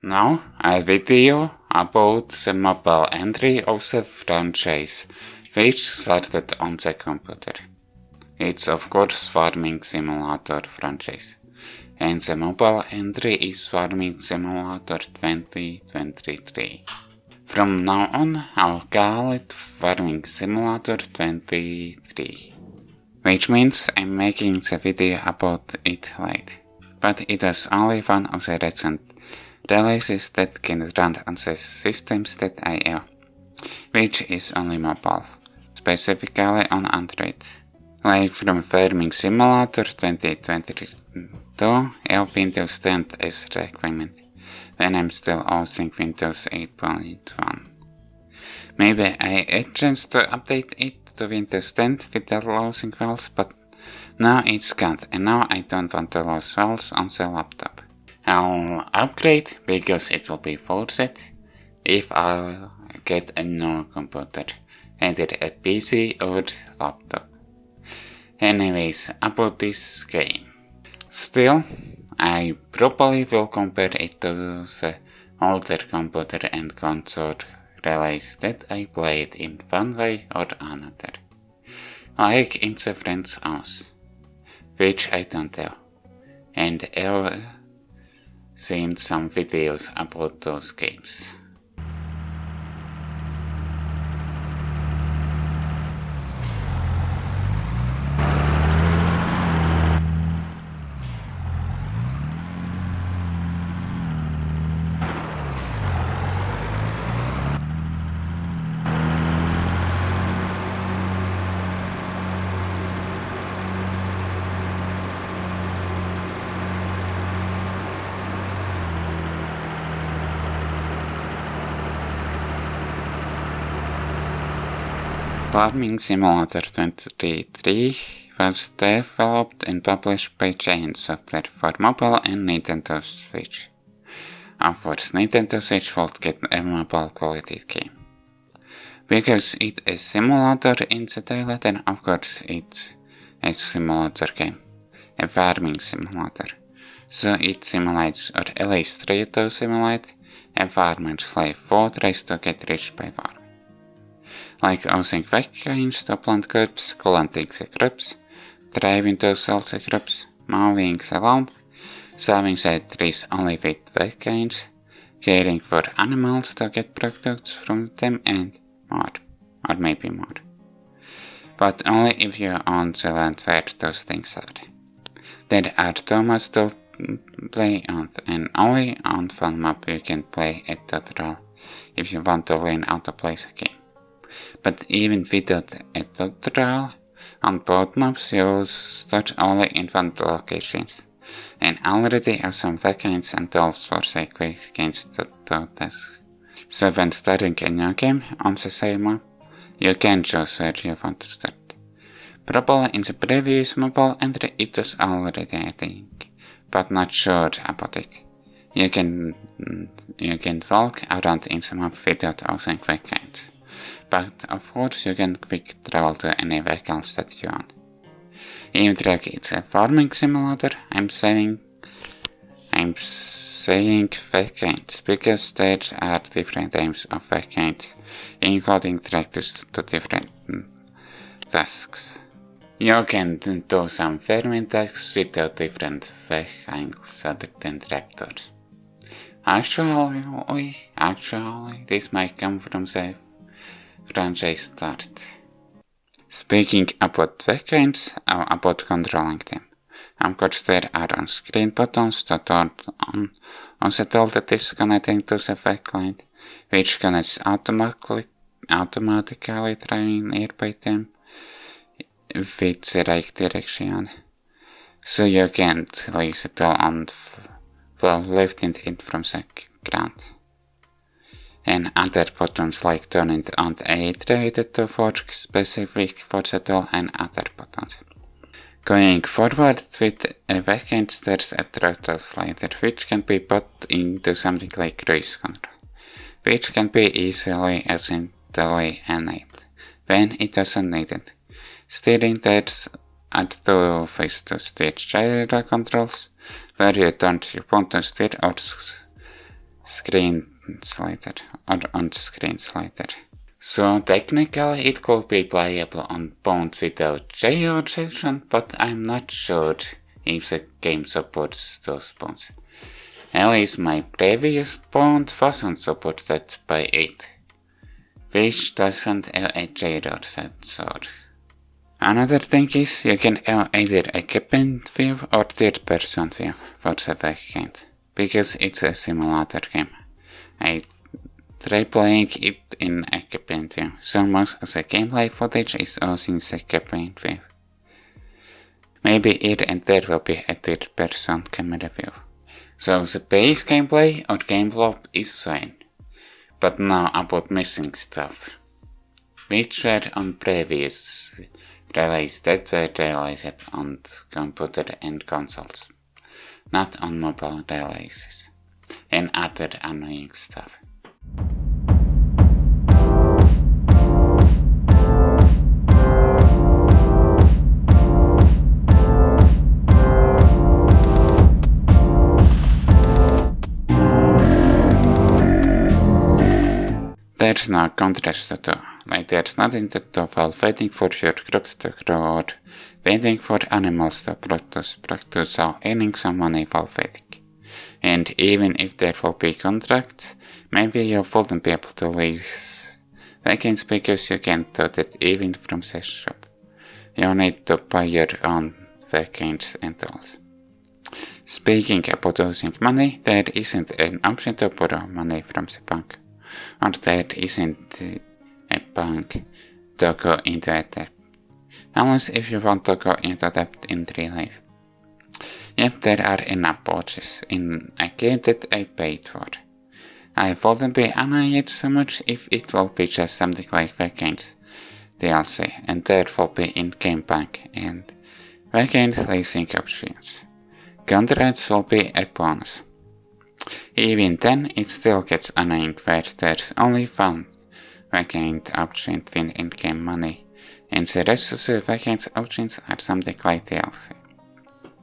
Now a video about the mobile entry of the franchise, which started on the computer. It's of course Farming Simulator franchise, and the mobile entry is Farming Simulator 2023. From now on, I'll call it Farming Simulator 23, which means I'm making the video about it late, but it is only one of the recent releases that can run on the systems that I have, which is only mobile, specifically on Android. Like from Farming Simulator 2022, have Windows 10 as requirement, when I'm still using Windows 8.1. Maybe I had chance to update it to Windows 10 without losing files, but now it's gone, and now I don't want to lose files on the laptop. I'll upgrade because it will be forced if I get a new computer, either a PC or laptop. Anyways, about this game. Still, I probably will compare it to the older computer and console release that I played in one way or another. Like in the friend's house, which I don't have, and I've seen some videos about those games. Farming Simulator 23 was developed and published by Giant Software for mobile and Nintendo Switch. Of course, Nintendo Switch would get a mobile quality game. Because it is simulator in the title, then of course it's a simulator game, a farming simulator. So it simulates, or at least tries to simulate, a farmer's life food race to get rich by farm. Like using vacuums to plant crops, cultivating the crops, driving to sell the crops, mowing the lawn, saving the trees only with vacuums, caring for animals to get products from them, and more, or maybe more. But only if you own the land where those things are. There are too much to play on, and only on one map you can play a tutorial if you want to learn how to play the game. But even without a tutorial, on both maps you start only in one locations, and already have some vacancies and tools for the quick gains to tasks. So when starting a new game on the same map, you can choose where you want to start. Probably in the previous mobile entry it was already a thing, but not sure about it. You can walk around in the map without using vacancies. But of course you can quick travel to any vehicles that you want. Even though it's a farming simulator, I'm saying vacancies because there are different types of vacancies, including tractors to different tasks. You can do some farming tasks without different vehicles other than tractors. Actually, this might come from the franchise start. Speaking about vacancies, about controlling them. Of course there are on-screen buttons to turn on the tool that is connecting to the backline, which connects automatically driving nearby them with the right direction. So you can't leave the tool on while lifting it from the ground. And other buttons like turning on a trader to work specific for the tool and other buttons. Going forward with a vacancy, there's a throttle slider which can be put into something like cruise control, which can be easily accidentally enabled when it isn't needed. Steering, there's add two ways to steer gyro controls, where you don't want to steer or screen slider or on-screen slider. So technically it could be playable on phones without georegistration, but I'm not sure if the game supports those phones. At least my previous phone wasn't supported by it, which doesn't have a gyro sensor. Another thing is you can have either a cabin view or third-person view for the backend, because it's a simulator game. I tried playing it in a cabin view, so most of the gameplay footage is also in the cabin view. Maybe here and there will be a third-person camera view. So the base gameplay or game flow is fine. But now about missing stuff, which were on previous releases that were realized on computer and consoles, not on mobile releases, and other annoying stuff. There's no contrast to do, like there's nothing to do while waiting for your crops to grow or waiting for animals to produce or earning some money while waiting. And even if there will be contracts, maybe you wouldn't be able to lease vacations because you can't do that even from the shop. You need to buy your own vacations and tools. Speaking about losing money, there isn't an option to borrow money from the bank. Or there isn't a bank to go into a debt, unless if you want to go into debt in real life. Yep, there are enough boxes in a game that I paid for. I wouldn't be annoyed so much if it will be just something like Weekends DLC, and there will be in-game bank and weekend leasing options. Contracts will be a bonus. Even then, it still gets annoying where there's only one weekend option to win in-game money, and the rest of the weekend options are something like DLC.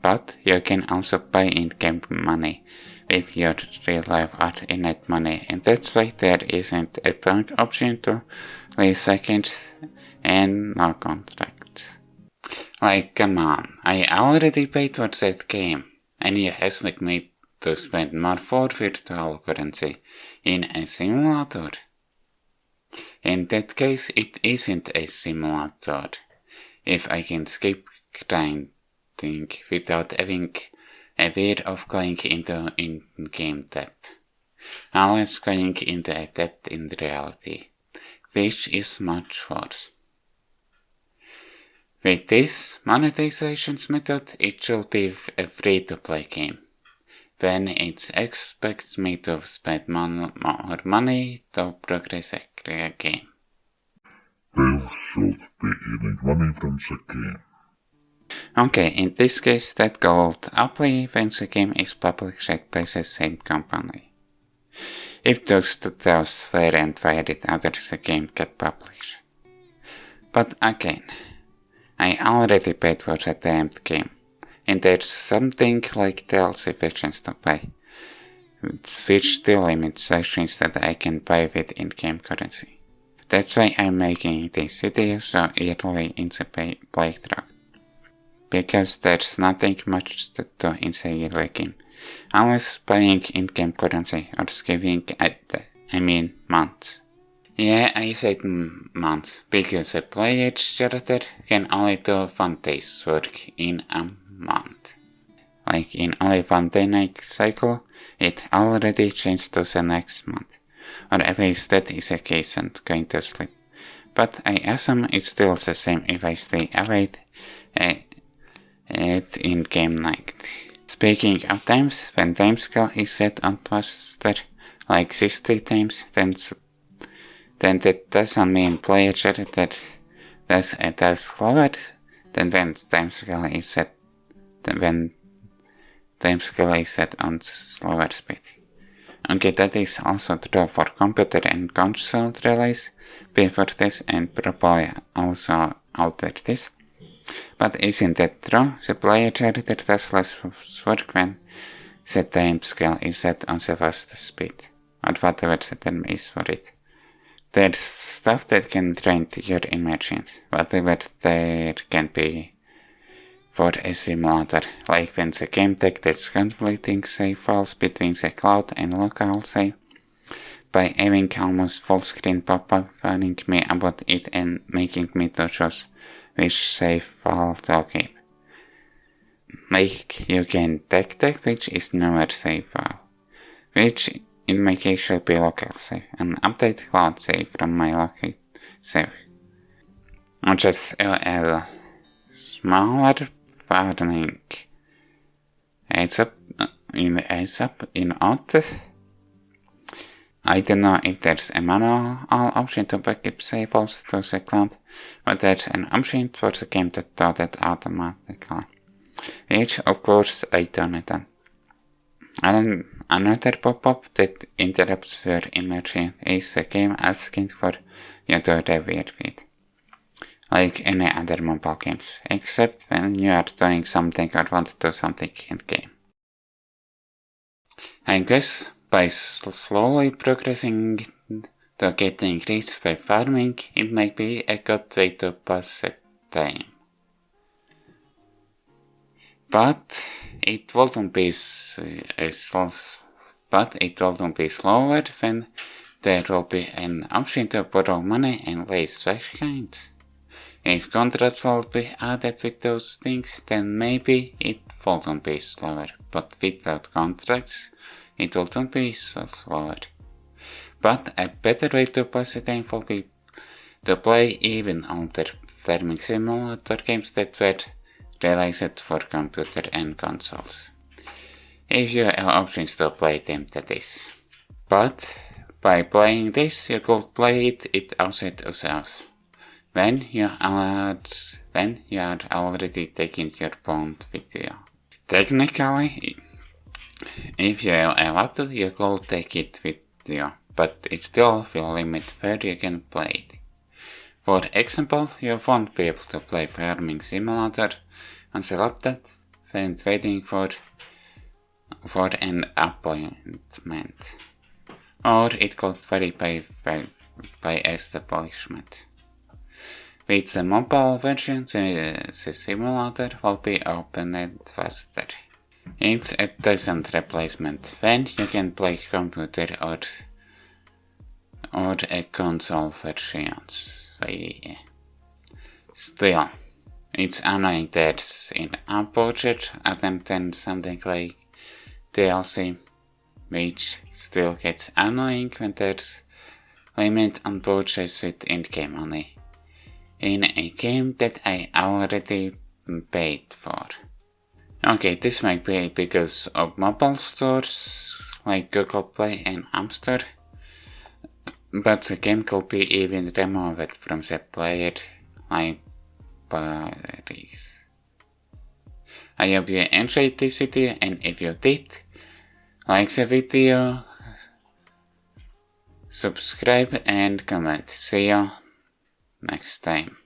But you can also buy in-game money with your real-life or in-net money, and that's why there isn't a bank option to lease weekends and no contracts. Like, come on, I already paid for that game, and you expect me to spend more for virtual currency in a simulator? In that case, it isn't a simulator. If I can skip grinding without having a way of going into in-game debt, unless going into a debt in reality, which is much worse. With this monetization method, it should be a free-to-play game. When it expects me to spend more money to progress a game. They should be earning money from the game. Okay, in this case that gold only when the game is published by the same company. If those details weren't varied after the game got published. But again, I already paid for the damned game. And there's something like DLC fictions to buy, which still limits sections that I can buy with in-game currency. That's why I'm making this video so early in the playthrough. Because there's nothing much to do in the early game, unless buying in-game currency or skipping months. Yeah, I said months, because a player character can only do one day's work in a month. Like in only one day night cycle, it already changed to the next month. Or at least that is the case when going to sleep. But I assume it's still the same if I stay awake at in-game night. Speaking of times, when time scale is set on faster, like 60 times, then that doesn't mean player character does a task slower than when time scale is set on slower speed. Okay, that is also true for computer and console release before this and probably also after this. But isn't that true? The player character does less work when the time scale is set on the fastest speed. or whatever the term is for it. There's stuff that can drain your immersion, whatever there can be for a simulator, like when the game detects conflicting save files between the cloud and local save, by having almost full screen pop-up warning me about it and making me to choose which save file to keep. Like you can detect which is newer save file, which in my case should be local save, and update cloud save from my local save. Or just a smaller warning. Heads up in Auth. I don't know if there's a manual option to backup save files to the cloud, but there's an option for the game to do that automatically, which of course I turned it on. And another pop-up that interrupts your immersion is the game asking for you to review it, like any other mobile games, except when you are doing something or want to do something in-game. I guess by slowly progressing to getting rich by farming, it might be a good way to pass the time. But it wouldn't be slower when there will be an option to borrow money and raise vehicles. If contracts will be added with those things, then maybe it wouldn't be slower, but without contracts, it wouldn't be so slower. But a better way to pass the time will be to play even older farming simulator games that were released for computer and consoles, if you have options to play them, that is. But by playing this, you could play it outside of the house, when you are already taking your phone with you. Technically, if you have a laptop, you could take it with you, but it still will limit where you can play it. For example, you won't be able to play Farming Simulator on the laptop when waiting for an appointment, or it could vary by establishment. With the mobile version, the simulator will be opened faster. It's a decent replacement when you can play computer or a console versions. Still, it's annoying there's in-app purchase other than something like DLC, which still gets annoying when there's limit on purchase with in-game money in a game that I already paid for. Okay, this might be because of mobile stores like Google Play and App Store, but the game could be even removed from the player libraries. I hope you enjoyed this video, and if you did, like the video, subscribe and comment. See you next time.